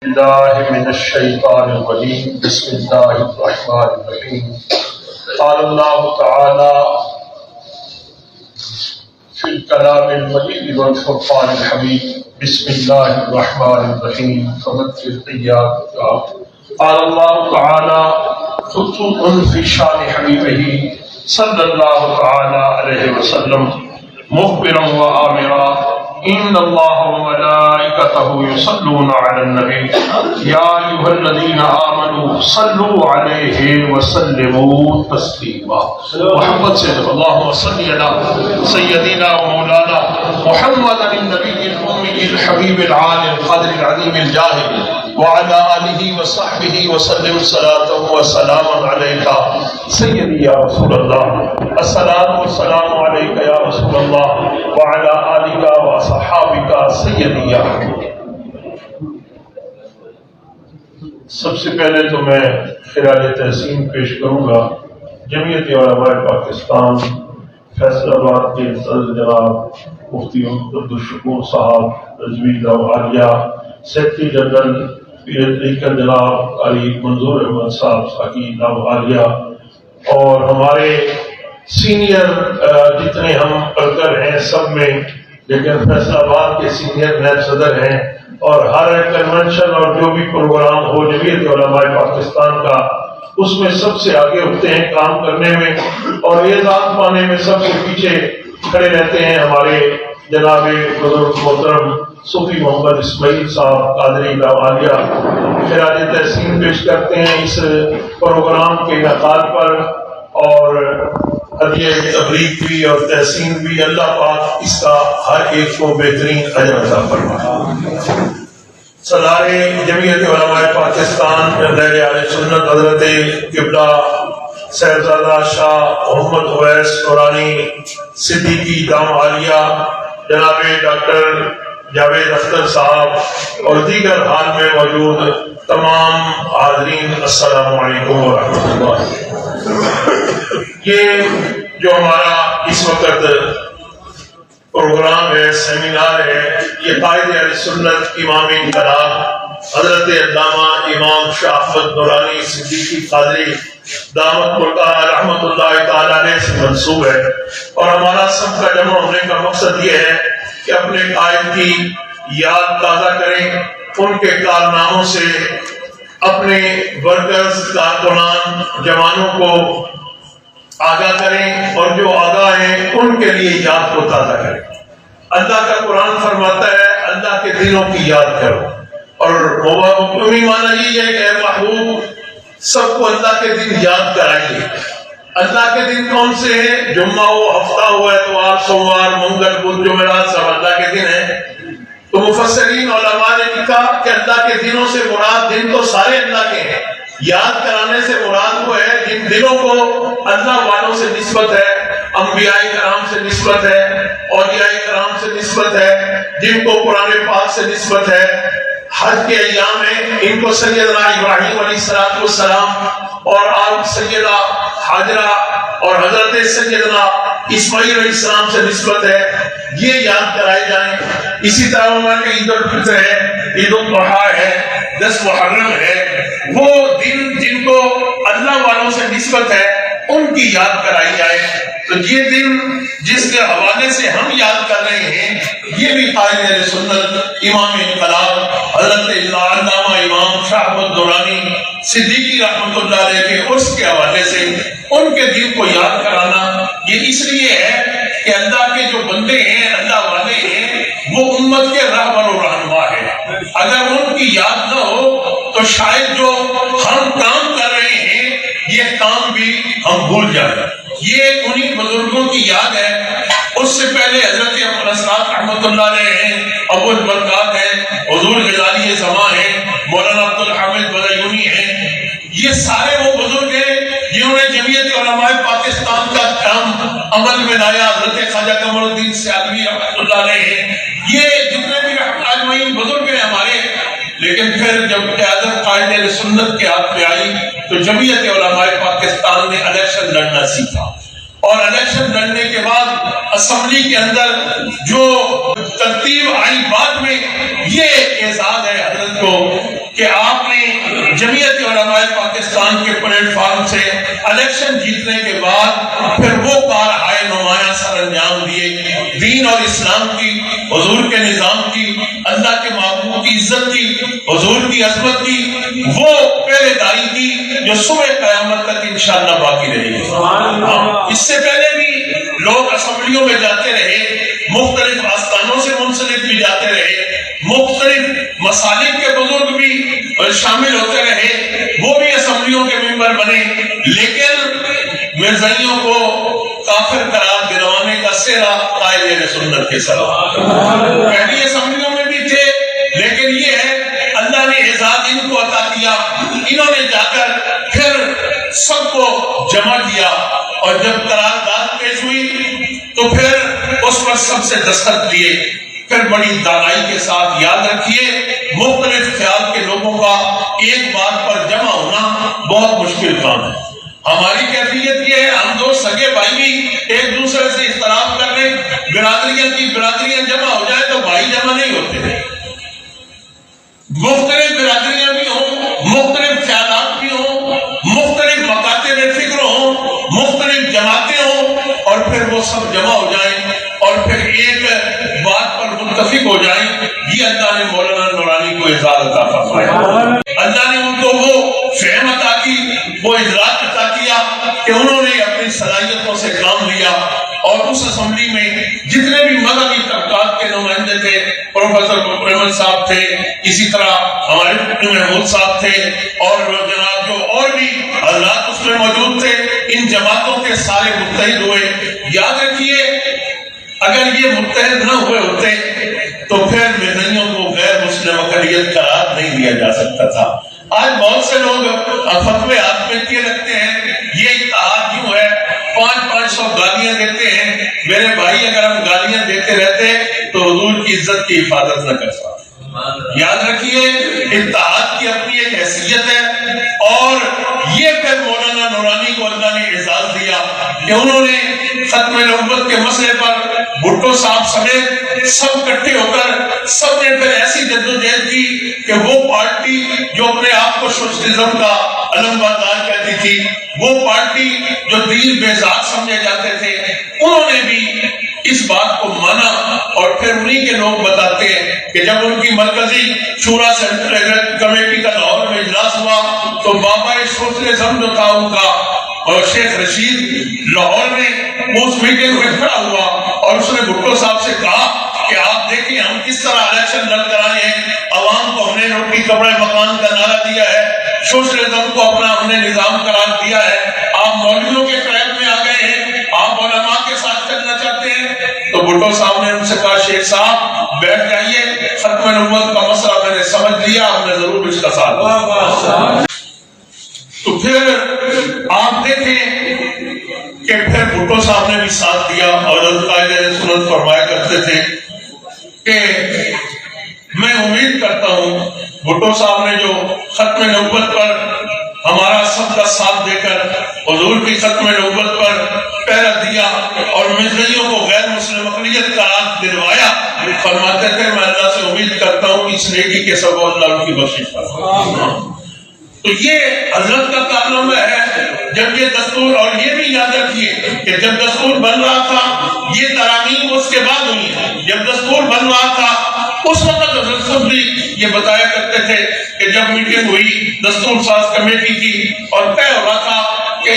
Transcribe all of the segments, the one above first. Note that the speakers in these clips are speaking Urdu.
الله من الشيطان الرجيم بسم الله الرحمن الرحيم قال الله تعالى في الكلام المجيد والفرقان الحميد بسم الله الرحمن الرحيم فمثل إياك. قال الله تعالى خطوط في شان حبيبه صلى الله تعالى عليه وسلم مخبرا وآمرا إن الله وملائكته يصلون على النبي يا أيها الذين آمنوا صلوا عليه وسلموا تسليما. محمد صلى الله وسلم على سيدنا ومولانا محمد النبي الأمي الحبيب العالي القدر العظيم الجاهل وعلى آله وصحبه وسلم صلاة وسلاما عليك سيدي يا رسول الله. الصلاة والسلام عليك يا رسول الله وعلى آلك وصحابك سيدي يا حبيب. سب سے پہلے تو میں خراج تحسین پیش کروں گا جمعیت علماء پاکستان فیصل آباد کے صدر جناب مفتی عبدالشکور صاحب رضوی عالیہ، سیکرٹری جنرل طریقت جناب علی منظور احمد صاحب ساکی عالیہ، اور ہمارے سینئر جتنے ہم ورکر ہیں سب میں، لیکن فیصل آباد کے سینئر نیب صدر ہیں، اور ہر کنونشن اور جو بھی پروگرام ہو جمعیت علماء پاکستان کا اس میں سب سے آگے اٹھتے ہیں کام کرنے میں، اور اعزاز پانے میں سب سے پیچھے کھڑے رہتے ہیں ہمارے جناب بزرگ محترم صوفی محمد اسماعیل صاحب قادری عالیہ خراج تحسین پیش کرتے ہیں اس پروگرام کے انعقاد پر، اور ہدیہ تبریک بھی اور تحسین بھی اللہ پاک اس کا ہر ایک کو بہترین اجر عطا فرمائے۔ سالار جمعیت علماء پاکستان رہبر اہل سنت حضرت قبلہ صاحبزادہ شاہ محمد اویس نورانی صدیقی دام عالیہ، جناب ڈاکٹر جاوید اختر صاحب اور دیگر حال میں موجود تمام حاضرین، السلام علیکم ورحمۃ اللہ۔ یہ جو ہمارا اس وقت پروگرام ہے، سیمینار ہے، یہ قائد اہل سنت امام انقلاب حضرت علامہ امام شاہ احمد نورانی صدیقی قادری دامت برقعہ رحمۃ اللہ تعالی علیہ سے منسوب ہے، اور ہمارا سب کا جمع ہونے کا مقصد یہ ہے کہ اپنے قائد کی یاد تازہ کریں، ان کے کارناموں سے اپنے ورکرز کارکنان جوانوں کو آگاہ کریں، اور جو آگاہ ہیں ان کے لیے یاد کو تازہ کریں۔ اللہ کا قرآن فرماتا ہے اللہ کے دنوں کی یاد کرو، اور عمومی معنی یہ ہے کہ اے محبوب سب کو اللہ کے دن یاد کرائیے۔ اللہ کے دن کون سے ہیں؟ جمعہ ہو، ہفتہ ہوا ہے تو آپ سوموار، منگل، بدھ، جمعرات سب اللہ کے دن ہیں۔ تو مفسرین علماء نے لکھا کہ اللہ کے دنوں سے مراد دن تو سارے اللہ کے ہیں، یاد کرانے سے مراد وہ ہے جن دنوں کو اللہ والوں سے نسبت ہے، انبیاء کرام سے نسبت ہے، اولیاء کرام سے نسبت ہے، جن کو قرآن پاک سے نسبت ہے۔ حج کے ایام ہیں، ان کو سیدنا ابراہیم علیہ السلام اور آپ سیدہ حاجرہ اور حضرت سیدنا اسماعیل علیہ السلام سے نسبت ہے، یہ یاد کرائے جائیں۔ اسی طرح ہمارے عید الفطر ہے، عید الاضحیٰ ہے، 10 محرم ہے، وہ دن جن کو اللہ والوں سے نسبت ہے ان کی یاد کرائی جائے۔ تو یہ دن جس کے حوالے سے ہم یاد کر رہے ہیں، یہ بھی قائد اہل سنت امام انقلاب حضرت علامہ امام شاہ احمد نورانی صدیقی رحمۃ اللہ علیہ کے عرس کے حوالے سے ان کے دل کو یاد کرانا، یہ اس لیے ہے کہ اللہ کے جو بندے ہیں، اللہ والے ہیں، وہ امت کے راہبر و رہنما ہیں۔ اگر ان کی یاد نہ ہو تو شاید جو ہم کام کر رہے ہیں یہ کام بھی ہم بھول جائیں۔ یہ انہی بزرگوں کی یاد ہے۔ اس سے پہلے حضرت ابوالاسرار رحمۃ اللہ علیہ ہیں، ابو البرکات ہیں، حضور غزالی زمان ہیں، مولانا عبدالحامد بدیونی ہیں، یہ سارے وہ بزرگ ہیں جنہوں نے جمعیت علماء پاکستان کا کام عمل میں لایا۔ حضرت خواجہ قمر الدین سیالوی رحمۃ اللہ علیہ ہیں، یہ جتنے بھی اجمعین بزرگ ہیں ہمارے۔ لیکن پھر جب قیادت قائد اہل سنت کے ہاتھ میں آئی تو جمعیت علماء پاکستان نے الیکشن لڑنا سیکھا، اور الیکشن لڑنے کے بعد اسمبلی کے اندر جو ترتیب آئی بعد میں، یہ اعزاز ہے حضرت کو کہ آپ نے جمعیت علماء پاکستان کے پلیٹ فارم سے الیکشن جیتنے کے بعد پھر وہ کارہائے نمایاں سر انجام دیے، دین اور اسلام کی، حضور کے نظام کی، اللہ کے محبوب کی عزت کی، حضور کی عظمت کی، وہ پہلے داری کی جو صبح قیامت تک انشاءاللہ باقی رہے گی۔ اس سے پہلے بھی لوگ اسمبلیوں میں جاتے رہے، مختلف آستانوں سے منسلک بھی جاتے رہے، مختلف مسالک کے بزرگ بھی شامل ہوتے رہے، وہ بھی اسمبلیوں کے ممبر بنے، لیکن مرزائیوں کو کافر قرار دلوانے کا سہرا قائد اہل سنت کے ساتھ پہلی اسمبلیوں میں بھی تھے، لیکن یہ ہے اللہ نے اعزاز ان کو عطا کیا، انہوں نے جا کر پھر سب کو جمع کیا، اور جب قرارداد پیش ہوئی تو پھر اس پر سب سے دستخط دیے۔ پھر بڑی دانائی کے ساتھ یاد رکھیے، مختلف خیال کے لوگوں کا ایک بات پر جمع ہونا بہت مشکل کام ہے۔ ہماری کیفیت یہ ہے، ہم دو سگے بھائی بھی ایک دوسرے سے اختلاف کر رہے، برادریاں جمع ہو جائے تو بھائی جمع نہیں ہوتے، مختلف برادریاں بھی ہوں، مختلف خیالات بھی ہوں، مختلف مکاتب فکر ہوں، مختلف جماعتیں ہوں، اور پھر وہ سب جمع ہو جائیں اور پھر ایک بات پر متفق ہو جائیں، یہ اللہ نے مولانا نورانی کو اعزاز عطا فرمایا۔ اللہ نے ان کو وہ فہم عطا کی، وہ ادراک عطا کیا کہ انہوں نے اپنی صلاحیتوں سے کام لیا، اور اس اسمبلی میں جتنے بھی مذہبی طبقات کے نمائندے تھے، پروفیسر احمد صاحب تھے، اسی طرح ہمارے محمود صاحب تھے، اور جناب جو اور بھی حضرات اس میں موجود تھے، ان جماعتوں کے سارے متحد ہوئے۔ یاد رکھیے اگر یہ متحد نہ ہوئے ہوتے تو پھر مرزائیوں کو غیر مسلم اقلیت قرار نہیں دیا جا سکتا تھا۔ آج بہت سے لوگ فتوے ہاتھ میں کیے رکھتے ہیں، یہ اتحاد کیوں ہے، 500 گالیاں دیتے ہیں۔ میرے بھائی اگر ہم گالیاں دیتے رہتے تو حضور کی عزت کی حفاظت نہ کر سکتے۔ یاد رکھیے اتحاد کی اپنی ایک حیثیت ہے، اور یہ پھر مولانا نورانی کو اللہ نے اعزاز دیا کہ انہوں نے ختم نبوت کے مسئلے پر بھٹو صاحب سمیت سب اکٹھے ہو کر سب نے پھر ایسی جدوجہد کی کہ وہ پارٹی جو اپنے آپ کو سوشلزم کا علم بردار کہتی تھی، وہ پارٹی جو دین بیزاد سمجھے جاتے تھے، انہوں نے بھی اس بات کو مانا، اور پھر انہی کے لوگ بتاتے ہیں کہ جب ان کی مرکزی شورا سینٹرل کمیٹی کا لاہور میں اجلاس ہوا تو بابا سوشلزم جو تھا ان کا اور شیخ رشید لاہور میں اس میٹنگ میں کھڑا ہوا، اور اس نے بھٹو صاحب سے کہا کہ آپ دیکھیں ہم کس طرح الیکشن لڑ کر آئے ہیں، عوام کو ہم نے روٹی کپڑے مکان کا نعرہ دیا ہے، سوشلزم کو اپنا ہم نے نظام قرار دیا ہے، آپ مولویوں کے قید میں آ گئے ہیں، آپ علماء کے ساتھ چلنا چاہتے ہیں۔ تو بھٹو صاحب نے ان سے کہا شیخ صاحب بیٹھ جائیے، ختم نبوت کا مسئلہ میں نے سمجھ لیا، آپ نے ضرور اس کا ساتھ دیا۔ تو پھر آپ دیکھیں کہ پھر بھٹو صاحب نے بھی ساتھ دیا، اور قائد اہل سنت فرمایا کرتے تھے کہ میں امید کرتا ہوں بھٹو صاحب نے جو ختم نبوت پر ہمارا سب کا ساتھ دے کر حضور کی ختم نبوت پر پہرا دیا اور مرزائیوں کو غیر مسلم اقلیت قرار دلوایا، فرماتے تھے میں اللہ سے امید کرتا ہوں کہ اس نیکی کے سبب اللہ ان کی بخشش فرمائے۔ تو یہ حضرت کا کارنامہ ہے۔ جب یہ دستور، اور یہ بھی یاد رکھیے کہ جب دستور بن رہا تھا، یہ ترامیم اس کے بعد ہوئی ہے، جب دستور بن رہا تھا اس وقت حضرت خود بھی یہ بتایا کرتے تھے کہ جب میٹنگ ہوئی دستور ساز کمیٹی کی اور طے ہو رہا تھا کہ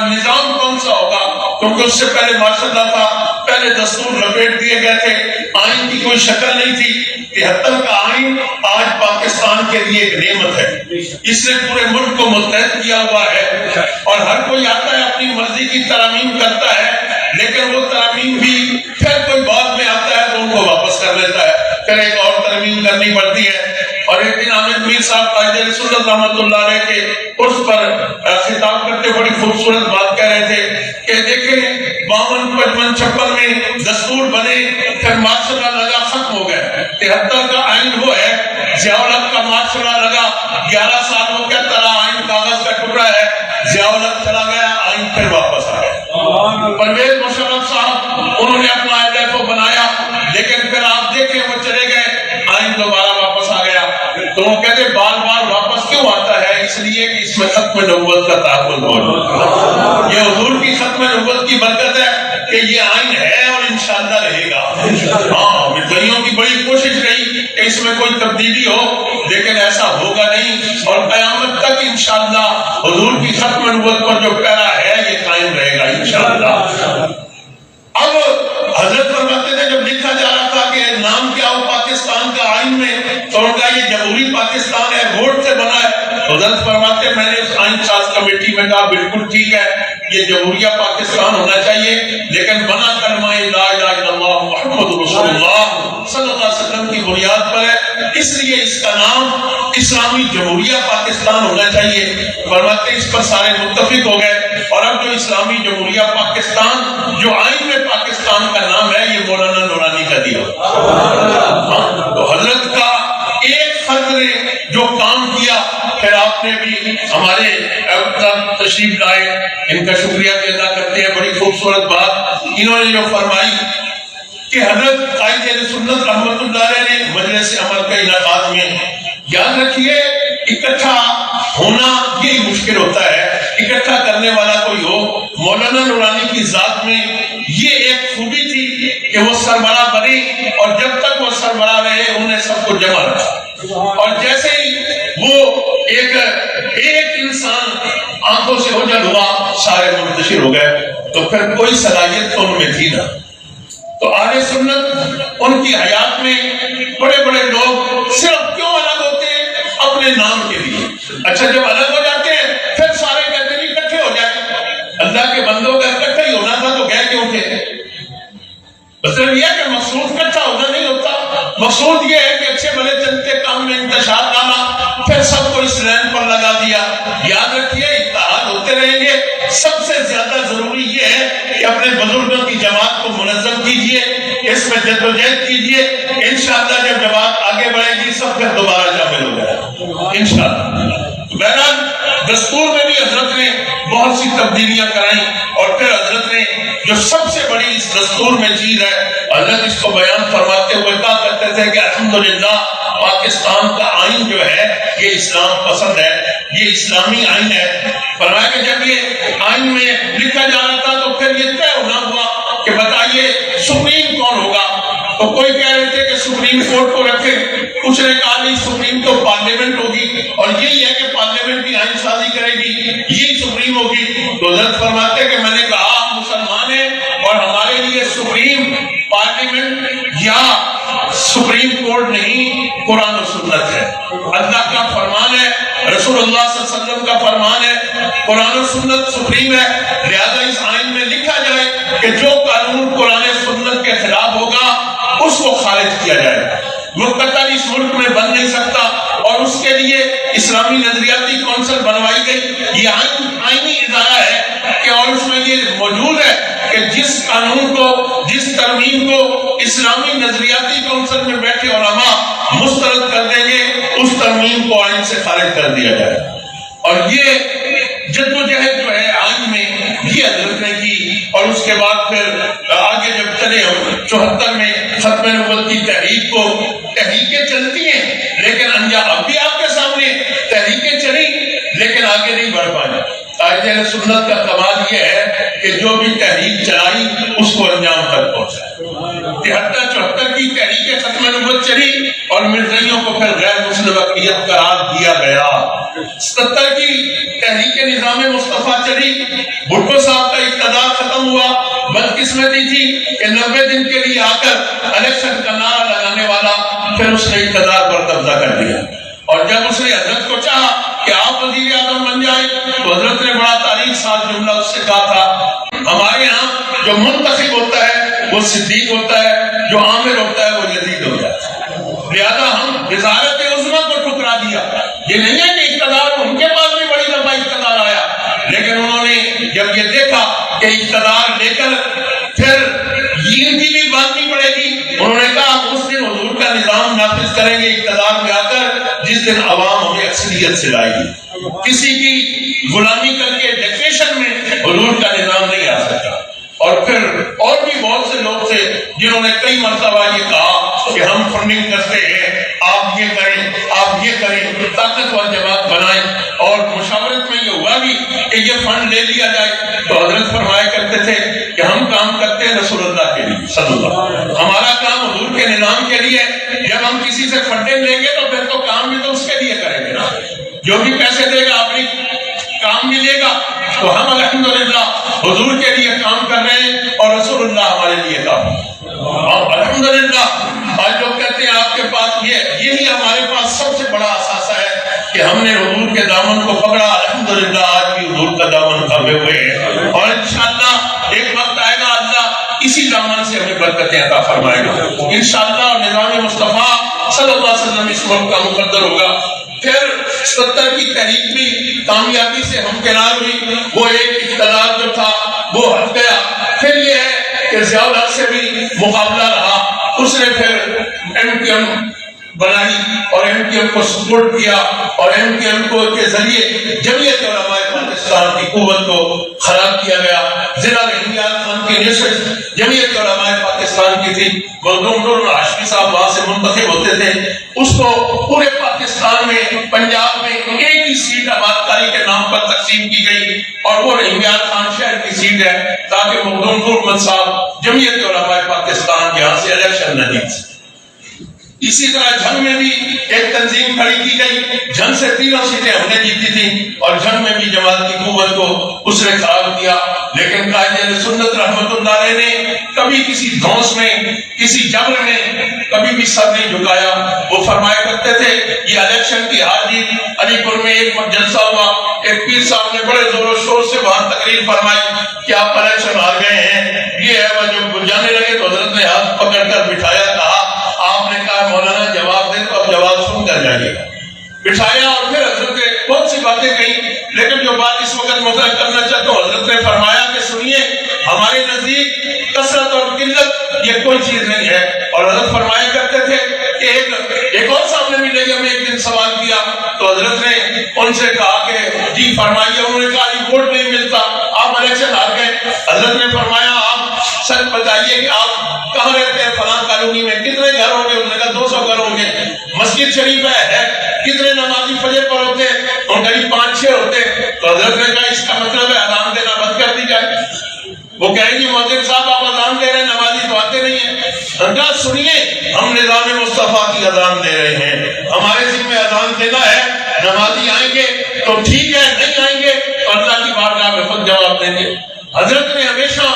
نظام کون سا ہوگا، کیونکہ اس سے پہلے ماشاءاللہ تھا، پہلے دستور لپیٹ دیے گئے تھے، آئین کی کوئی شکل نہیں تھی۔ 73 کا آئین آج پاکستان کے لیے ایک نعمت ہے، اس نے پورے ملک کو متحد کیا ہوا ہے، اور ہر کوئی آتا ہے اپنی مرضی کی ترامیم کرتا ہے، لیکن وہ ترامیم بھی پھر کوئی بعد میں آتا ہے تو ان کو واپس کر لیتا ہے، پھر ایک اور ترمیم کرنی پڑتی ہے۔ اور ایک دن حامد میر صاحب قائد اہل سنت رحمۃ اللہ علیہ کے عرس پر خطاب کرتے بڑی خوبصورت بات کہہ رہے تھے کہ دیکھیں 52، 55، 56 میں دستور بنے، پھر معاشرہ لگا ختم ہو گئے۔ 73 کا آئین وہ ہے، ضیاء الحق کا معاشرہ لگا 11 سال وہ کہتا رہا آئین کاغذ کا ٹکڑا ہے، ضیاء الحق چلا گیا، آئین پھر واپس آ گیا۔ پرویز مشرف صاحب انہوں نے اپنا LFO بنایا، لیکن پھر آپ دیکھیں وہ چلے گئے، آئین دوبارہ واپس آ گیا۔ تو وہ کہتے بار بار کیوں آتا ہے؟ اس لیے کہ اس میں ختم نبوت کا تحفظ موجود ہے۔ یہ حضور کی ختم نبوت کی برکت ہے کہ یہ آئین ہے اور انشاءاللہ رہے گا۔ ہاں، مرزائیوں کی بڑی کوشش رہی کہ اس میں کوئی تبدیلی ہو، لیکن ایسا ہوگا نہیں، اور قیامت تک انشاءاللہ حضور کی ختم نبوت پر جو پیرا ہے یہ قائم رہے گا انشاءاللہ۔ اب حضرت فرماتے تھے جب لکھا جا رہا تھا کہ نام کیا ہو پاکستان کا آئین میں، تو ان کا یہ جمہوری پاکستان ہے، ووٹ سے بنا ہے۔ حضرت فرماتے میں نے اس آئین ساز کمیٹی میں کہا بالکل ٹھیک ہے، یہ جمہوریہ پاکستان ہونا چاہیے، لیکن بنا کلمہ لا الہ الا اللہ محمد رسول اللہ صلی اللہ علیہ وسلم کی بنیاد پر ہے، اس لیے اس کا نام اسلامی جمہوریہ پاکستان ہونا چاہیے۔ فرماتے اس پر سارے متفق ہو گئے، اور اب جو اسلامی جمہوریہ پاکستان جو آئین میں پاکستان کا نام ہے یہ مولانا نورانی کا دیا۔ تو حضرت کا ایک فرد نے جو کام کیا، پھر آپ نے بھی ہمارے تشریف لائے، ان کا شکریہ ادا کرتے ہیں۔ بڑی خوبصورت بات انہوں نے جو فرمائی کہ حضرت قائد اہل سنت رحمۃ اللہ علیہ نے مجلس عمل کے انعقاد میں، یاد رکھیے اکٹھا ہونا یہ مشکل ہوتا ہے، اکٹھا کرنے والا کوئی ہو۔ مولانا نورانی کی ذات میں یہ ایک خوبی تھی کہ وہ سربراہ بنے، اور جب تک وہ سربراہ رہے انہیں سب کو جمع رکھا، اور جیسے ہی وہ ایک انسان آنکھوں سے اوجھل ہوا سارے منتشر ہو گئے، تو پھر کوئی صلاحیت تو ان میں تھی نہ۔ تو اہل سنت ان کی حیات میں بڑے بڑے لوگ صرف کیوں الگ ہوتے ہیں؟ اپنے نام کے لیے۔ اچھا جب الگ ہو جاتے ہیں پھر سارے کہتے ہیں اکٹھے ہو جائیں۔ اللہ کے بندوں کا اکٹھا ہی ہونا تھا تو گئے کیوں تھے؟ مطلب یہ ہے کہ مقصود اکٹھا ہونا نہیں ہوتا، مقصود یہ ہے کہ اچھے بھلے چلتے کام میں انتشار ڈالا، پھر سب کو اس لائن پر لگا دیا۔ یاد رکھیے اتحاد ہوتے رہیں گے۔ سب سے زیادہ ضروری یہ ہے کہ اپنے بزرگوں کی جماعت کو منظم کیجئے، اس میں جدوجہد کیجئے، انشاءاللہ جب جماعت آگے بڑھے گی سب پھر دوبارہ شامل ہو جائے انشاءاللہ۔ بہرحال دستور میں بھی حضرت نے بہت سی تبدیلیاں کرائیں، اور پھر حضرت نے جو سب سے بڑی اس دستور میں چیز ہے، حضرت اس کو بیان فرماتے ہوئے کہا کرتے تھے کہ الحمدللہ پاکستان کا آئین جو ہے یہ اسلام پسند ہے، یہ اسلامی آئین ہے۔ فرمایا کہ جب یہ آئین میں لکھا جا رہا تھا تو پھر یہ طے ہونا ہوا کہ بتائیے سپریم کون ہوگا؟ تو کوئی کہہ رہے تھے کہ سپریم کورٹ کو رکھے، کچھ نے کہا نہیں سپریم تو پارلیمنٹ ہوگی، اور یہی ہے کہ پارلیمنٹ بھی آئین سازی کرے گی، یہی سپریم ہوگی۔ تو حضرت فرماتے کہ میں نے کہا آپ مسلمان ہیں اور ہمارے لیے سپریم پارلیمنٹ یا سپریم کورٹ نہیں، قرآن و سنت ہے۔ اللہ کا فرمان ہے، رسول اللہ صلی اللہ علیہ وسلم کا فرمان ہے، قرآن و سنت سپریم ہے۔ لہذا اس آئین میں لکھا جائے کہ جو قانون قرآن و سنت کے خلاف ہوگا اس کو خارج کیا جائے، وہ قطعی اس ملک میں بن نہیں سکتا، اور اس کے لیے اسلامی نظریاتی کونسل بنوائی گئی۔ یہ آئینی ادارہ ہے کہ اور اس میں یہ موجود ہے کہ جس قانون کو، جس ترمیم کو اسلامی نظریاتی کونسل میں بیٹھے علماء مسترد کر دیں گے اس ترمیم کو آئین سے خارج کر دیا جائے۔ اور یہ جدوجہد جو ہے آئین میں یہ حضرت نے کی، اور اس کے بعد پھر آگے جب چلے ہم 74 میں ختم نبوت کی تحریکیں چلتی ہیں، لیکن انجام اب بھی آپ کے سامنے تحریکیں چلی لیکن آگے نہیں بڑھ پائے۔ قائد اہل سنت کا کمال یہ ہے کہ جو بھی تحریک چلائی اس کو انجام تک پہنچا۔ 73-74 کی تحریک ختم نبوت چلی اور مرزائیوں کو پھر غیر مسلم اقلیت قرار دیا گیا۔ 77 کی تحریک نظام مصطفیٰ چلی، بھٹو صاحب کا اقتدار ختم ہوا۔ بدقسمتی تھی کہ 90 دن کے لیے آ کر الیکشن کا نعرہ لگانے والا پھر اس نے اقتدار پر قبضہ کر دیا، اور جب اس نے حضرت کو چاہا کہ آپ وزیر اعظم بن جائیں تو حضرت نے بڑا تاریخ ساز جملہ اس سے کہا تھا، ہمارے ہاں جو منتخب ہوتا ہے وہ صدیق ہوتا ہے، جو عامر ہوتا ہے وہ یزید ہوتا ہے۔ لہذا ہم وزارت عظمیٰ کو ٹھکرا دیا۔ یہ نہیں ہے کہ اقتدار ان کے پاس بھی بڑی دفعہ اقتدار آیا، لیکن انہوں نے جب یہ دیکھا کہ اقتدار لے کر پھر ان کی بھی بانٹنی پڑے گی، انہوں نے کہا اس دن حضور کا نظام نافذ کریں گے اقتدار میں آ کر جس دن عوام ہمیں اکثریت سے لائے گی۔ کسی کی غلامی کر کے ڈکٹیشن میں حضور کا نظام نہیں آ سکتا۔ اور پھر اور بھی بہت سے لوگ تھے جنہوں نے کئی مرتبہ یہ کہا کہ ہم فنڈنگ کرتے ہیں، آپ یہ کریں، آپ یہ کریں، طاقتور جماعت بنائیں. اور مشاورت میں یہ ہوا بھی کہ یہ فنڈ لے لیا جائے. تو حضرت فرمایا کرتے تھے کہ ہم کام کرتے ہیں رسول اللہ کے لیے صلی اللہ علیہ وسلم، ہمارا کام حضور کے نظام کے لیے. جب ہم کسی سے فنڈنگ لیں گے تو پھر تو کام بھی تو اس کے لیے کریں گے نا. جو بھی پیسے دے گا اپنی کام ملے گا. تو ہم الحمدللہ حضور کے لیے کام کر رہے ہیں اور رسول اللہ ہمارے لیے کام. الحمدللہ آج لوگ کہتے ہیں آپ کے پاس یہی ہمارے پاس سب سے بڑا اثاثہ ہے کہ ہم نے حضور کے دامن کو پکڑا. الحمدللہ آج بھی حضور کا دامن تھامے ہوئے ہیں اور انشاءاللہ ایک وقت آئے گا اللہ اسی دامن سے ہمیں برکتیں عطا فرمائے گا انشاءاللہ. اور نظام مصطفیٰ صلی اللہ علیہ وسلم اس ملک کا مقدر ہوگا. پھر 70 کی تحریک بھی کامیابی سے ہمکنار ہوئی. وہ ایک اقتدار جو تھا وہ ہٹ گیا. پھر یہ ہے کہ ضیاء الحق سے بھی مقابلہ رہا. اس نے پھر MPM بنائی اور MPM کو سپورٹ کیا اور MPM کو کے ذریعے جمعیت علماء پاکستان کی قوت کو خراب کیا گیا. ضلع احمدیات خان کی نشست جمعیت علماء پاکستان کی تھی. مخدوم نور ہاشمی صاحب وہاں سے منتخب ہوتے تھے. اس کو پورے پاکستان میں پنجاب میں ایک ہی سیٹ آباد کاری کے نام پر تقسیم کی گئی اور وہ احمدیات خان شہر کی سیٹ ہے تاکہ مخدوم نور صاحب جمعیت علماء پاکستان یہاں سے الیکشن نہ جیت سکے. اسی طرح جنگ میں بھی ایک تنظیم کھڑی کی گئی. جنگ سے 3 سیٹیں ہم نے جیتی تھی اور جنگ میں بھی جماعت کی قوت کو اس نے خراب کیا. لیکن قائد اہل سنت رحمت اللہ علیہ نے کبھی کسی دھونس میں کسی جبر میں کبھی بھی سر نہیں جھکایا. وہ فرمایا کرتے تھے یہ الیکشن کی ہار جیت علی پور میں ایک جلسہ ہوا. ایک پیر صاحب نے بڑے زور و شور سے وہاں تقریر فرمائی کہ آپ الیکشن ہار گئے ہیں. یہ ہے وہ جو جانے لگے تو حضرت نے ہاتھ پکڑ کر بٹھایا. کہا آپ نے کہا مولانا جواب دے تو اب جواب سن کر جائیے گا. بٹھایا اور پھر حضرت نے بہت سی باتیں کہی. لیکن جو بات اس وقت مطلع کرنا چاہتا ہوں حضرت نے فرمایا کہ سنیے ہمارے نزدیک کثرت اور قلت یہ کوئی چیز نہیں ہے. اور حضرت فرمایا کرتے تھے کہ ایک اور صاحب نے بھی لے میں ایک دن سوال کیا تو حضرت نے ان سے کہا کہ جی فرمائیے. انہوں نے کہا جی ووٹ نہیں ملتا آپ الیکشن ہار گئے. حضرت نے فرمایا آپ سچ بتائیے کہ آپ کہاں رہتے ہیں؟ فلاں کالونی میں. کتنے گھر ہوں گے؟ انہوں نے کہا 200 گھر ہوں گے. مسجد شریف ہے کتنے نمازی فجر پر ہوتے ہیں؟ ان قریب 5-6 ہوتے ہیں. تو حضرت نے کہا اس کا مطلب ہے اذان دینا بند کر دی جائے. وہ کہیں گے مؤذن صاحب آپ اذان دے رہے ہیں نمازی تو آتے نہیں ہیں. کہا سنیے ہم نظام مصطفیٰ کی اذان دے رہے ہیں. ہمارے ذمہ اذان دینا ہے. نمازی آئیں گے تو ٹھیک ہے نہیں آئیں گے تو اللہ کی بارگاہ میں خود جواب دیں گے. حضرت نے ہمیشہ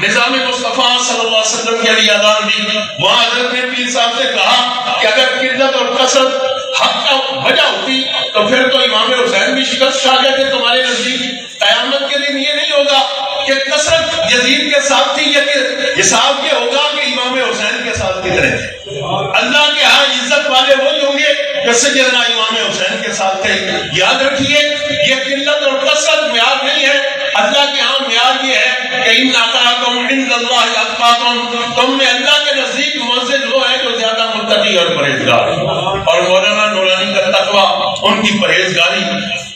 نظام مصطفیٰ صلی اللہ علیہ وسلم کے لیے اذان دی. وہاں حضرت نے پیر صاحب سے کہا کہ اگر قلت اور کثرت حق کا وجہ ہوتی تو پھر تو امام حسین بھی شکست کھا گئے تھے تمہارے نزدیک. قیامت کے دن یہ نہیں ہوگا کہ کثرت یزید کے ساتھ تھی. یہ حساب یہ ہوگا کہ امام حسین کے ساتھ کتنے تھے. اللہ کے ہاں عزت والے وہی ہوں گے جو سیدنا امام حسین کے ساتھ تھے. یاد رکھیے یہ قلت اور کثرت معیار نہیں ہے. اللہ کے ہاں معیار یہ ہے کہ ان اکرمکم عند اللہ اتقاکم. تم میں اللہ کے نزدیک معزز وہ ہے جو زیادہ متقی اور پرہیزگار ہے. اور مولانا نورانی کا تقویٰ ان کی پرہیزگاری.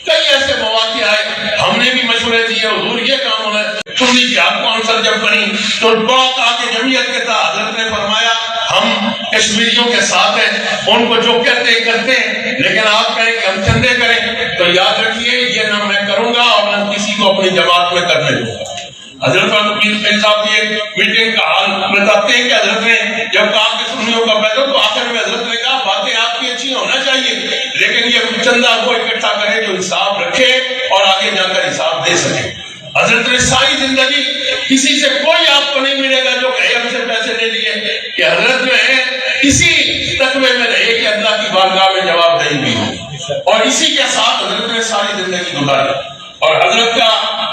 کئی ایسے مواقع آئے ہم نے بھی مشورے دیے حضور یہ کام ہونا ہے. سنی جہاد کونسل جب بنی تو بہت آگے جمعیت کے تھا. حضرت نے فرمایا ہم کشمیریوں کے ساتھ ہیں ان کو جو کہتے ہیں کرتے ہیں لیکن آپ کہیں کہ ہم چندے کریں تو یاد رکھیے یہ نہ میں کروں گا اور نہ کسی کو اپنی جماعت میں کرنے دوں گا. حضرت صاحب کی ایک میٹنگ کا حال بتاتے ہیں کہ حضرت نے جب کہا کہ سنیوں کا بیٹھو تو آخر میں حضرت نے کہا باتیں آپ کی اچھی ہونا چاہیے لیکن یہ چندہ وہ اکٹھا کرے جو حساب رکھے اور آگے جا کر حساب دے سکے. حضرت نے ساری زندگی کسی سے کوئی آپ کو نہیں ملے گا جو کہے ہم سے پیسے لے لیے کہ حضرت جو ہے اسی تقوی میں رہے کہ اللہ کی بارگاہ میں جواب دہی بھی ہو اور اسی کے ساتھ حضرت نے ساری زندگی گزاری. اور حضرت کا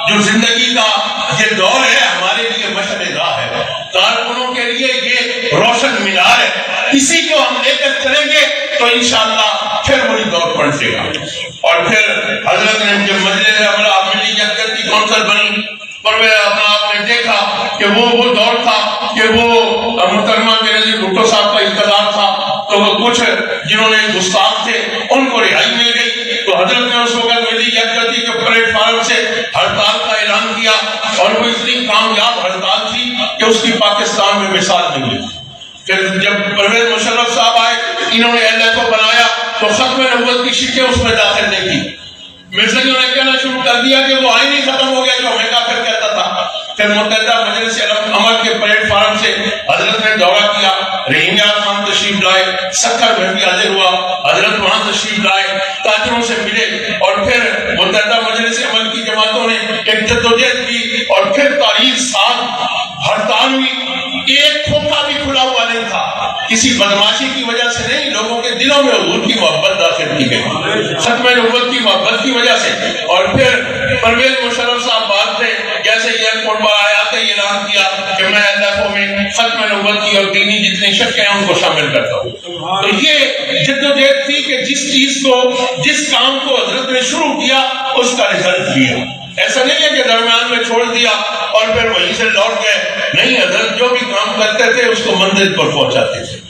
جو زندگی کا یہ دور ہے ہمارے لیے مشعل راہ ہے. کارکنوں کے لیے یہ روشن مینار ہے. اسی کو ہم لے کر چلیں گے تو انشاءاللہ پھر وہی دور پلٹے گا. اور پھر حضرت نے جب مجلس امرا ملی جمعیت کی کونسل بنی اور آپ نے دیکھا کہ وہ دور تھا کہ وہ محترمہ بینظیر بھٹو صاحب کا اقتدار تھا تو وہ کچھ جنہوں نے گستاخ تھے ان کو رہائی مل گئی. تو حضرت نے اس وقت ملی جمعیت کے پلیٹ فارم سے ہڑتال کا اعلان کیا اور وہ اتنی کامیاب ہڑتال تھی کہ اس کی پاکستان میں مثال نہیں ملی. پھر جب پرویز مشرف صاحب آئے انہوں نے اللہ کو بنایا تو ختم نبوت کی شکیں اس میں داخل نہیں کی. مرزائیوں نے کہنا شروع کر دیا کہ وہ آئین ہی ختم ہو گیا جو ہمیں کافر کہتا تھا. پھر متحدہ مجلس عمل کے پلیٹ فارم سے حضرت نے دورہ کیا, رحیم یار خان تشریف لائے, سکر میں بھی حاضر ہوا, حضرت وہاں تشریف لائے, تاجروں سے ملے, اور پھر متحدہ مجلس عمل کی جماعتوں نے ایک جدوجہد کی, اور پھر تاریخ سال ہڑتال ہوئی. ایک کھوکھا بھی کھلا ہوا نہیں تھا, کسی بدماشی کی وجہ سے نہیں, لوگوں کے دلوں میں حضور کی محبت داخل کی گئی, ختم نبوت کی محبت کی وجہ سے. اور پھر پرویز مشرف صاحب بات تھے جیسے ایئرپورٹ پر آیا تو اعلان کیا کہ میں اللہ میں ختم نبوت کی اور دینی جتنی شکیں ہیں ان کو شامل کرتا ہوں. تو یہ جدوجہد تھی کہ جس چیز کو, جس کام کو حضرت نے شروع کیا اس کا رزلٹ لیا. ایسا نہیں ہے کہ درمیان میں چھوڑ دیا اور پھر وہیں سے لوٹ گئے, نہیں, حضرت جو بھی کام کرتے تھے اس کو منزل پر پہنچاتے تھے.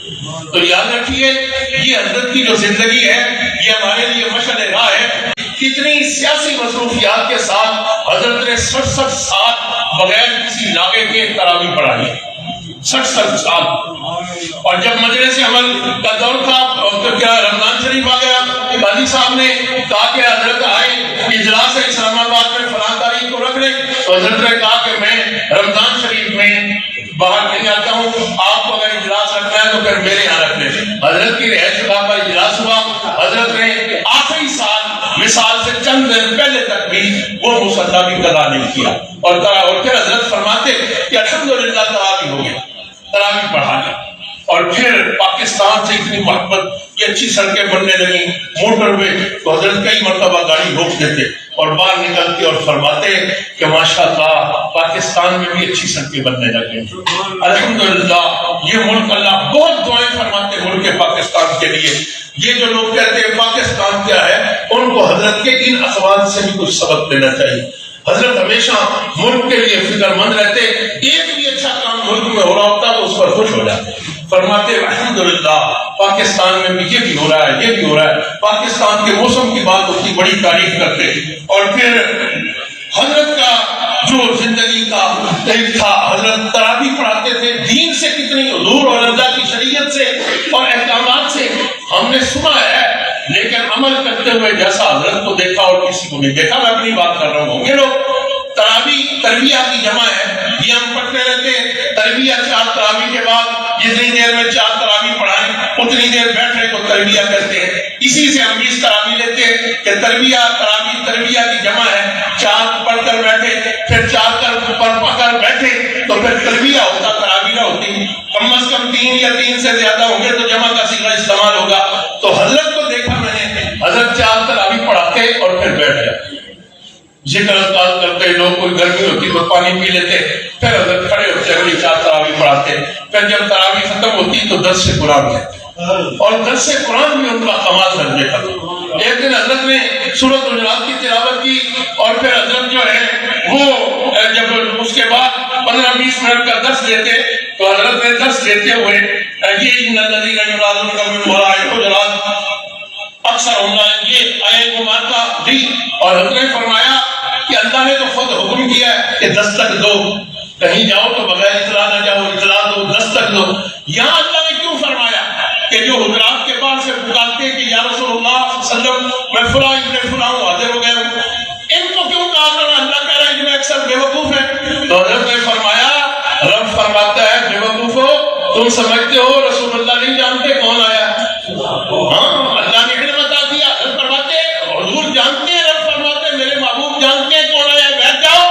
تو یاد رکھیے یہ حضرت کی جو زندگی ہے یہ ہمارے لیے مشعل راہ ہے. کتنی سیاسی مصروفیات کے ساتھ حضرت نے 67 سال بغیر کسی ناغے کے تراویح پڑھائی, 67 سال. اور جب مجلس عمل کا دور تھا تو کیا رمضان شریف آ گیا, قاضی صاحب نے کہا کہ حضرت آئے اجلاس ہے اسلام آباد میں فلاں تاریخ کو رکھ لیں, تو حضرت نے کہا کہ میں رمضان شریف میں باہر نہیں آتا ہوں, آپ کو اگر اجلاس رکھنا ہے تو پھر میرے یہاں رکھ لیں. حضرت کی رہائش گاہ پر اجلاس ہوا, حضرت نے آخری سال مثال سے چند دن پہلے تک بھی وہ مصلی بھی قضا نہیں کیا, اور پھر حضرت فرماتے کہ الحمدللہ تراویح ہو گیا, تراویح پڑھا لیا. اور پھر پاکستان سے اتنی محبت, یہ اچھی سڑکیں بننے لگی, موٹر وے, تو حضرت کئی مرتبہ گاڑی روک دیتے اور باہر نکلتے اور فرماتے کہ ماشاءاللہ پاکستان میں بھی اچھی سڑکیں بننے لگیں, الحمدللہ یہ ملک, اللہ بہت دعائیں فرماتے ملک پاکستان کے لیے. یہ جو لوگ کہتے ہیں پاکستان کیا ہے, ان کو حضرت کے ان اخوان سے بھی کچھ سبق لینا چاہیے. حضرت ہمیشہ ملک کے لیے فکر مند رہتے, ایک بھی اچھا کام ملک میں ہو رہا ہوتا تو اس پر خوش ہو جاتے, فرماتے الحمدللہ پاکستان میں بھی یہ بھی ہو رہا ہے, یہ بھی ہو رہا ہے. پاکستان کے موسم کی بات ہوتی, بڑی تعریف کرتے. اور پھر حضرت کا جو زندگی کا ایک تھا, حضرت تراویح پڑھاتے تھے, دین سے کتنی حضور اور اللہ کی شریعت سے اور احکامات سے ہم نے سنا ہے, لیکن عمل کرتے ہوئے جیسا حضرت کو دیکھا اور کسی کو نہیں دیکھا. میں اپنی بات کر رہا ہوں. یہ لوگ تراویح تربیہ کی جمع ہے, یہ ہم پڑھتے رہتے ہیں تربیہ, 4 تراویح کے بعد جتنی دیر میں 4 تراویح پڑھائیں اتنی دیر بیٹھے تو تربیہ کرتے ہیں. اسی سے ہم 20 تراویح لیتے ہیں کہ تراویح تربیہ کی جمع ہے. 4 پڑھ کر بیٹھے, پھر 4 پڑھ کر بیٹھے تو پھر تربیہ ہوتا, تراویح ہوتی. کم از کم 3 یا 3 سے زیادہ ہوں گے تو جمع کا صیغہ استعمال ہوگا. تو حضرت کو دیکھا میں نے, حضرت 4 تراویح پڑھاتے اور پھر بیٹھ جاتے, ذکر اذکار کرتے, لوگ کوئی گرمی ہوتی تو پانی پی لیتے, پھر حضرت کھڑے ہوتے اگلی 4 تراویح پڑھاتے. پھر جب تراویح ختم ہوتی تو درس قرآن لیتے, اور درس قرآن بھی ان کا کمال درجے کا. ایک دن حضرت نے سورۃ الحجرات کی تلاوت کی, اور پھر حضرت جو ہے وہ جب اس کے بعد 15-20 منٹ کا درس دیتے تو حضرت نے درس دیتے ہوئے یہ ان الذین ینادونک من وراء الحجرات اکثر یہ آیت مبارکہ دی, اور حضرت نے فرمایا کہ اللہ نے تو خود حکم کیا ہے کہ دستک دو, کہیں جاؤ تو بغیر اطلاع نہ جاؤ, اطلاع دو, دستک دو. یہاں اللہ نے کیوں فرمایا کہ جو حجرات کے پاس سے پکارتے کہ یا رسول اللہ صلی اللہ علیہ وسلم میں فلاں ابن فلاں حاضر ہو گیا ہوں, ان کو کیوں کہا کرنا؟ اللہ کہہ رہا ہے کہ میں اکثر بے وقوف ہے. تو حضرت نے فرمایا, رب فرماتا ہے بے وقوف ہو, تم سمجھتے ہو رسول اللہ نہیں جانتے کون آیا. ہاں, اللہ نے علم عطا کیا. حضرت فرماتے حضور جانتے ہیں, رب فرماتے میرے محبوب جانتے ہیں کون آیا, بیٹھ جاؤ,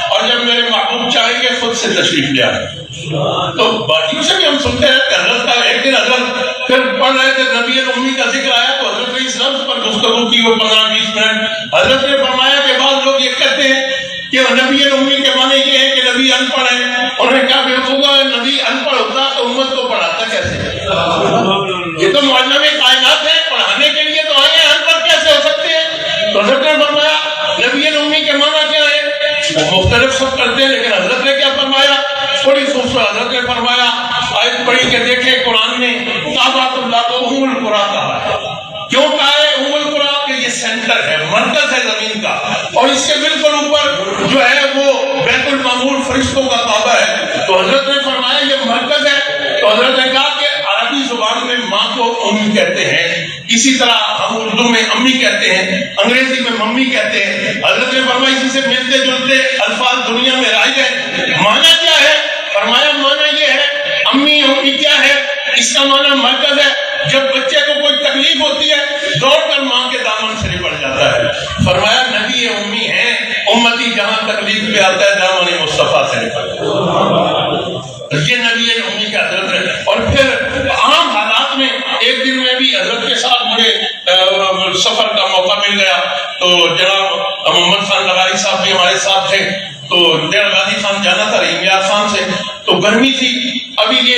اور جب میرے محبوب چاہیں گے خود سے تشریف لے آئے. تو باقیوں سے بھی ہم سنتے رہتے. حضرت کا ایک دن حضرت پھر پڑھ رہے تھے, نبی امی کا ذکر آیا تو حضرت نے اس لفظ پر گفتگو کی وہ 15-20 منٹ. حضرت نے فرمایا کہ بعض لوگ یہ کہتے ہیں کہ نبی امی کے معنی یہ ہے کہ نبی ان پڑھ ہے. انہوں نے کہا بیوقوفا, نبی ان پڑھ ہوتا تو امت کو پڑھاتا کیسے؟ یہ تو معلم کائنات ہے, پڑھانے کے لیے تو آئے ہیں, ان پڑھ کیسے ہو سکتے ہیں؟ تو حضرت نے فرمایا نبی امی کے معنی کیا ہے؟ وہ مختلف سب کرتے ہیں, لیکن حضرت نے کیا فرمایا؟ بڑی خوبصورت. حضرت نے فرمایا آیت پڑھی کہ دیکھے قرآن نے کعبۃ اللہ کو ام القریٰ کہا ہے. کیوں کہا ہے ام القریٰ؟ کہ یہ سینٹر ہے, مرکز ہے زمین کا, اور اس کے بالکل اوپر جو ہے وہ بیت المعمور فرشتوں کا کعبہ ہے. تو حضرت نے فرمایا یہ مرکز ہے, تو حضرت نے کہا کہ عربی زبان میں ماں کو امی کہتے ہیں، اسی طرح ہم اردو میں امی کہتے ہیں، انگریزی میں ممی کہتے ہیں۔ حضرت نے فرمایا اسی سے ملتے جلتے الفاظ دنیا میں رائج ہیں۔ معنی کیا ہے؟ فرمایا معنی یہ ہے، امی امی کیا ہے؟ اس کا معنی مرکز ہے۔ جب بچے کو کوئی تکلیف ہوتی ہے دوڑ کر ماں کے دامن سے لپٹ جاتا ہے۔ فرمایا نبی امی ہیں، امتی جہاں تکلیف پہ آتا ہے دامن مصطفیٰ سے لپٹ جاتا ہے۔ یہ نبی امی کا حضرت ہے۔ اور پھر عام حالات میں ایک دن میں بھی حضرت کے ساتھ مجھے سفر کا موقع مل گیا، تو جناب محمد خان لغاری صاحب بھی ہمارے ساتھ تھے، تو ڈیڑھ غازی خان جانا تھا رحیم یار خان سے، تو گرمی تھی، ابھی یہ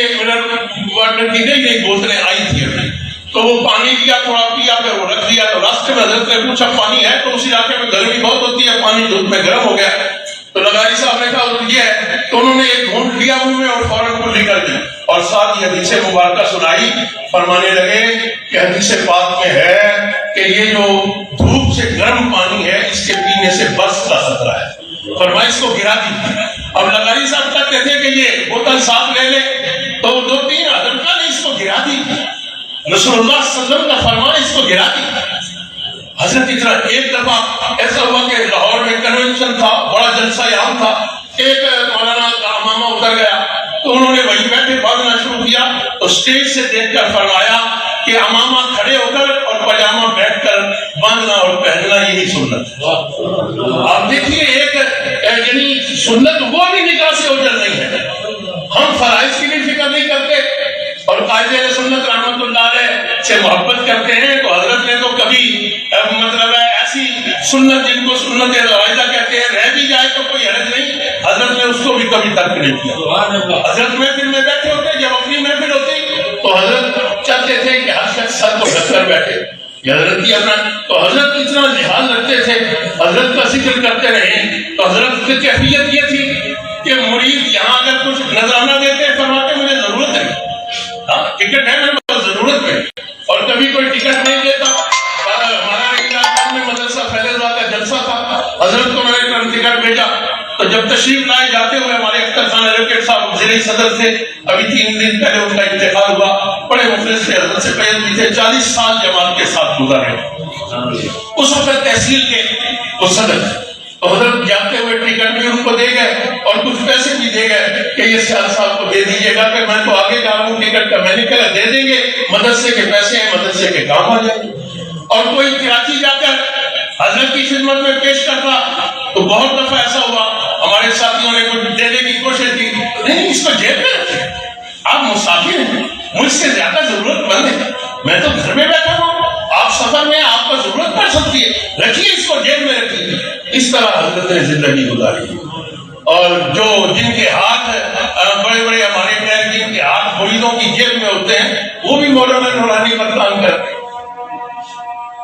واٹر کی نئی بوتلیں آئی تھی ابھی، تو وہ پانی لیا، تھوڑا پیا، پھر وہ رکھ دیا۔ تو راستے میں حضرت نے پوچھا پانی ہے؟ تو اس علاقے میں گرمی بہت ہوتی ہے، پانی دھوپ میں گرم ہو گیا۔ تو لغاری صاحب نے کہا یہ ہے، تو انہوں نے ایک گھونٹ لیا منہ میں اور فوراً کلی کر دی، اور ساتھ یہ حدیث مبارکہ سنائی۔ فرمانے لگے کہ حدیث پاک میں ہے کہ یہ جو دھوپ سے گرم پانی ہے اس کے پینے سے برس کا خطرہ ہے۔ فرمایا اس کو گرا دی۔ اب لغاری صاحب کہتے تھے کہ یہ بوتل ساتھ لے لے، تو دو تین حضرت نے اس کو گرا دی۔ رسول اللہ صلی اللہ علیہ وسلم کا فرمان اس کو گرا دی۔ حضرت کی طرح ایک دفعہ ایسا ہوا کہ لاہور میں کنونشن تھا، بڑا جلسہ عام تھا، ایک مولانا کا امامہ اتر گیا، تو انہوں نے وہیں بیٹھے پڑھنا شروع کیا، تو اسٹیج سے دیکھ کر فرمایا کہ امامہ کھڑے ہو کر اور پاجامہ بیٹھ کر باندھنا اور پہننا یہی سنت ہے۔ آپ دیکھیے ایک یعنی سنت وہ بھی نکاح سے اوجل نہیں ہے۔ ہم فرائض کی بھی فکر نہیں کرتے اور قائد اہل سنت رحمۃ اللہ علیہ سے محبت کرتے ہیں، تو حضرت نے تو کبھی مطلب ہے ایسی سنت جن کو سنت رائجہ کہتے ہیں رہ بھی جائے تو کوئی حرج نہیں، حضرت نے اس کو بھی کبھی ترک نہیں کیا۔ حضرت محفل میں بیٹھے ہوتے، جب اپنی محفل ہوتی تو حضرت چاہتے تھے کہ ہر شخص سر کو ڈھک کر بیٹھے، یہ حضرت کی اپنا، تو حضرت اتنا لحاظ رکھتے تھے، حضرت کا ذکر کرتے رہے۔ تو حضرت کی کیفیت یہ تھی کہ مرید یہاں اگر کچھ نذرانہ دیتے فرماتے مجھے ضرورت ہے، ہاں ٹکٹ ہے میرے پاس ضرورت ہے، اور کبھی کوئی ٹکٹ نہیں دیتا۔ ہمارا مدرسہ فیض کا جلسہ تھا، حضرت کو میں نے ٹکٹ بھیجا، تو جب تشریف لائے جاتے ہوئے ہمارے اختر خان ایڈوکیٹ صاحب ضلعی صدر تھے، ابھی 3 دن پہلے ان کا انتقال ہوا، بڑے مخلص تھے، حضرت سے قید بھی تھے، 40 سال جماعت کے ساتھ گزارے، اس وقت تحصیل کے وہ صدر تھے۔ تو حضرت جاتے ہوئے ٹکٹ بھی ان کو دے گئے اور کچھ پیسے بھی دے گئے کہ یہ سیال صاحب کو دے دیجیے گا کہ میں تو آگے جا رہا ہوں ٹکٹ کا، میں نے کہا دے دیں گے، مدرسے کے پیسے ہیں، مدرسے کے کام آ جائیں گے۔ اور کوئی کراچی جا کر حضرت کی خدمت میں پیش کرتا، تو بہت دفعہ ایسا ہوا ہمارے ساتھیوں نے کچھ دینے کی کوشش کی، نہیں اس کو جیب میں رکھیں، آپ مسافر ہیں، مجھ سے زیادہ ضرورت مند ہے، میں تو گھر میں بیٹھا ہوں، آپ سفر میں آپ کو ضرورت پڑ سکتی ہے، رکھیے اس کو جیب میں رکھیے۔ اس طرح حضرت نے زندگی گزاری، اور جو جن کے ہاتھ بڑے بڑے ہمارے ٹائم جن کے ہاتھ مریدوں کی جیب میں ہوتے ہیں وہ بھی مولانا نورانی مکان کرتے ہیں۔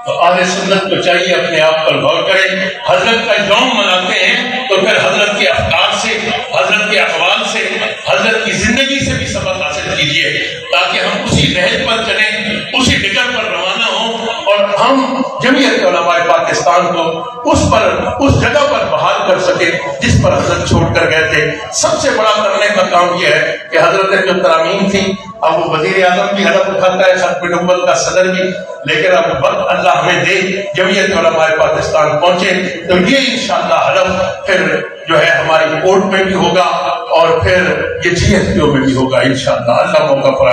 تو اہل سنت کو چاہیے اپنے آپ پر غور کریں، حضرت کا یوم مناتے ہیں تو پھر حضرت کے افکار سے، حضرت کے اقوال سے، حضرت کی زندگی سے بھی سبق حاصل کیجیے، تاکہ ہم اسی نہج پر چلیں، اسی ڈگر پر روانہ ہوں، اور ہم جمعیت علماء پاکستان کو اس جگہ پر بحال کر سکیں جس پر حضرت چھوڑ کر گئے تھے۔ سب سے بڑا کرنے کا کام یہ ہے کہ حضرت نے جو ترامیم تھی، اب وہ وزیر اعظم بھی حلف اٹھاتا ہے، ختم نبوت کا صدر بھی، لیکن اب وقت اللہ ہمیں دے جمعیت علماء پاکستان پہنچے تو یہ انشاءاللہ حلف پھر جو ہے ہماری کورٹ میں بھی ہوگا اور پھر یہ GSPO میں بھی ہوگا انشاءاللہ، اللہ موقع پر